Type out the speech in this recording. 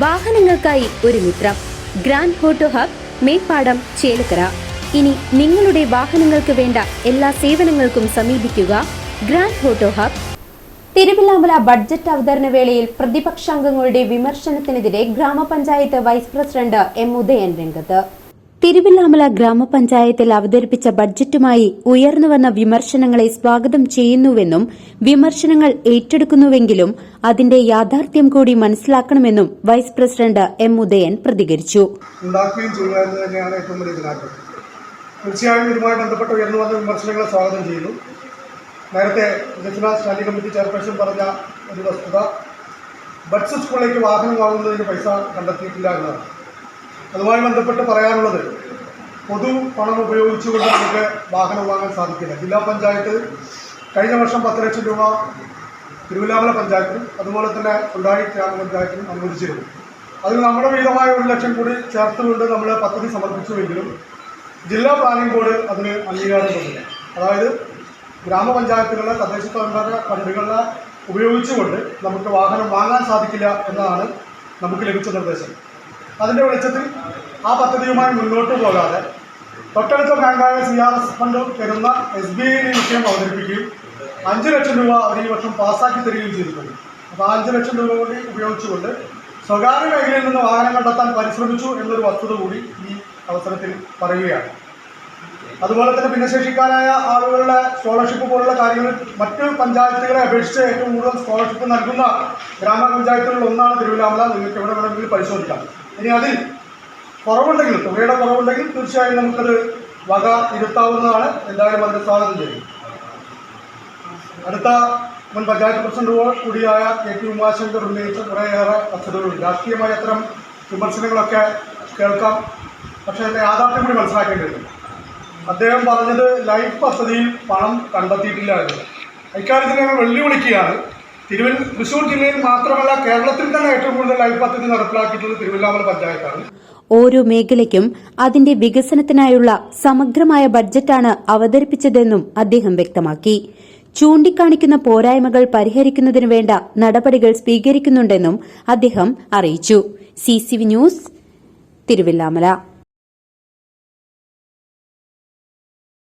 വാഹനങ്ങൾക്കായി ഒരു മിത്രം. Grand auto hub, Meppadam, Chelakkara. ഇനി നിങ്ങളുടെ വാഹനങ്ങൾക്ക് വേണ്ട എല്ലാ സേവനങ്ങൾക്കും സമീപിക്കുക grand auto hub. Thiruvilwamala budget അവതരണ വേളയിൽ പ്രതിപക്ഷാംഗങ്ങളുടെ വിമർശനത്തിനെതിരെ ഗ്രാമപഞ്ചായത്ത് വൈസ് പ്രസിഡന്റ് എം ഉദയൻ രംഗത്ത്. തിരുവില്ലാമല ഗ്രാമപഞ്ചായത്തിൽ അവതരിപ്പിച്ച ബഡ്ജറ്റുമായി ഉയർന്നുവന്ന വിമർശനങ്ങളെ സ്വാഗതം ചെയ്യുന്നുവെന്നും വിമർശനങ്ങൾ ഏറ്റെടുക്കുന്നുവെങ്കിലും അതിന്റെ യാഥാർത്ഥ്യം കൂടി മനസ്സിലാക്കണമെന്നും വൈസ് പ്രസിഡന്റ് എം ഉദയൻ പ്രതികരിച്ചു. തീർച്ചയായും ഇതുമായി ബന്ധപ്പെട്ട് ഉയർന്നുവന്ന വിമർശനങ്ങളെ സ്വാഗതം ചെയ്യുന്നു. നേരത്തെ വികസന സ്റ്റാൻഡിംഗ് കമ്മിറ്റി ചെയർപേഴ്സൺ പറഞ്ഞ ഒരു വസ്തുത, ബഡ്സ് സ്കൂളിലേക്ക് വാഹനം വാങ്ങുന്നതിന് പൈസ കണ്ടെത്തിയിട്ടില്ല എന്നതാണ്. അതുമായി ബന്ധപ്പെട്ട് പറയാനുള്ളത്, പൊതു പണം ഉപയോഗിച്ചുകൊണ്ട് നമുക്ക് വാഹനം വാങ്ങാൻ സാധിക്കില്ല. ജില്ലാ പഞ്ചായത്ത് കഴിഞ്ഞ വർഷം 10 ലക്ഷം രൂപ തിരുവില്ലാമല പഞ്ചായത്തിനും അതുപോലെ തന്നെ കൊണ്ടാഴി ഗ്രാമപഞ്ചായത്തിനും അനുവദിച്ചിരുന്നു. അതിൽ നമ്മുടെ വിഹിതമായ 1 ലക്ഷം കൂടി ചേർത്തുകൊണ്ട് നമ്മൾ പദ്ധതി സമർപ്പിച്ചുവെങ്കിലും ജില്ലാ പ്ലാനിംഗ് ബോർഡ് അതിന് അംഗീകാരം തന്നില്ല. അതായത് ഗ്രാമപഞ്ചായത്തുകളിലെ തദ്ദേശ സ്വയംഭരണ ഫണ്ടുകളെ ഉപയോഗിച്ചുകൊണ്ട് നമുക്ക് വാഹനം വാങ്ങാൻ സാധിക്കില്ല എന്നതാണ് നമുക്ക് ലഭിച്ച നിർദ്ദേശം. അതിൻ്റെ വെളിച്ചത്തിൽ ആ പദ്ധതിയുമായി മുന്നോട്ട് പോകാതെ തൊട്ടടുത്ത ബാങ്കായ CRS ഫണ്ട് തരുന്ന SBI വിഷയം അവതരിപ്പിക്കുകയും 5 ലക്ഷം രൂപ അവർ ഈ വർഷം പാസ്സാക്കി തരികയും ചെയ്തിട്ടുണ്ട്. അപ്പോൾ 5 ലക്ഷം രൂപ കൂടി ഉപയോഗിച്ചുകൊണ്ട് സ്വകാര്യ മേഖലയിൽ നിന്ന് വാഹനം കണ്ടെത്താൻ പരിശ്രമിച്ചു എന്നൊരു വസ്തുത കൂടി ഈ അവസരത്തിൽ പറയുകയാണ്. അതുപോലെ തന്നെ ഭിന്നശേഷിക്കാരായ ആളുകളുടെ സ്കോളർഷിപ്പ് പോലുള്ള കാര്യങ്ങൾ മറ്റ് പഞ്ചായത്തുകളെ അപേക്ഷിച്ച് ഏറ്റവും കൂടുതൽ സ്കോളർഷിപ്പ് നൽകുന്ന ഗ്രാമപഞ്ചായത്തുകളിൽ ഒന്നാണ് തിരുവില്ലാമല. നിങ്ങൾക്ക് എവിടെ വേണമെങ്കിലും പരിശോധിക്കാം. ഇനി അതിൽ കുറവുണ്ടെങ്കിൽ, തുകയുടെ കുറവുണ്ടെങ്കിൽ തീർച്ചയായും നമുക്കത് വക ഇരുത്താവുന്നതാണ്. എന്തായാലും അതിന് സ്വാഗതം ചെയ്യും. അടുത്ത മുൻ പഞ്ചായത്ത് പ്രസിഡന്റ് കൂടിയായ KP ഉമാശങ്കർ ഉന്നയിച്ച കുറേയേറെ പദ്ധതികളുണ്ട്. രാഷ്ട്രീയമായ അത്തരം വിമർശനങ്ങളൊക്കെ കേൾക്കാം, പക്ഷേ അതിൻ്റെ യാഥാർത്ഥ്യം കൂടി മനസ്സിലാക്കേണ്ടതുണ്ട്. അദ്ദേഹം പറഞ്ഞത് ലൈഫ് പദ്ധതിയിൽ പണം കണ്ടെത്തിയിട്ടില്ല എന്നത്. ഇക്കാര്യത്തിൽ ഞങ്ങൾ വെല്ലുവിളിക്കുകയാണ്. തൃശ്ശൂർ ജില്ലയിൽ മാത്രമല്ല, കേരളത്തിൽ തന്നെ ഏറ്റവും കൂടുതൽ ലൈഫ് പദ്ധതി നടപ്പിലാക്കിയിട്ടുള്ളത് തിരുവില്ലാമല പഞ്ചായത്താണ്. ഓരോ മേഖലയ്ക്കും അതിന്റെ വികസനത്തിനായുള്ള സമഗ്രമായ ബഡ്ജറ്റാണ് അവതരിപ്പിച്ചതെന്നും അദ്ദേഹം വ്യക്തമാക്കി. ചൂണ്ടിക്കാണിക്കുന്ന പോരായ്മകൾ പരിഹരിക്കുന്നതിനു വേണ്ട നടപടികൾ സ്വീകരിക്കുന്നുണ്ടെന്നും അദ്ദേഹം അറിയിച്ചു. CCV news, Thiruvilwamala.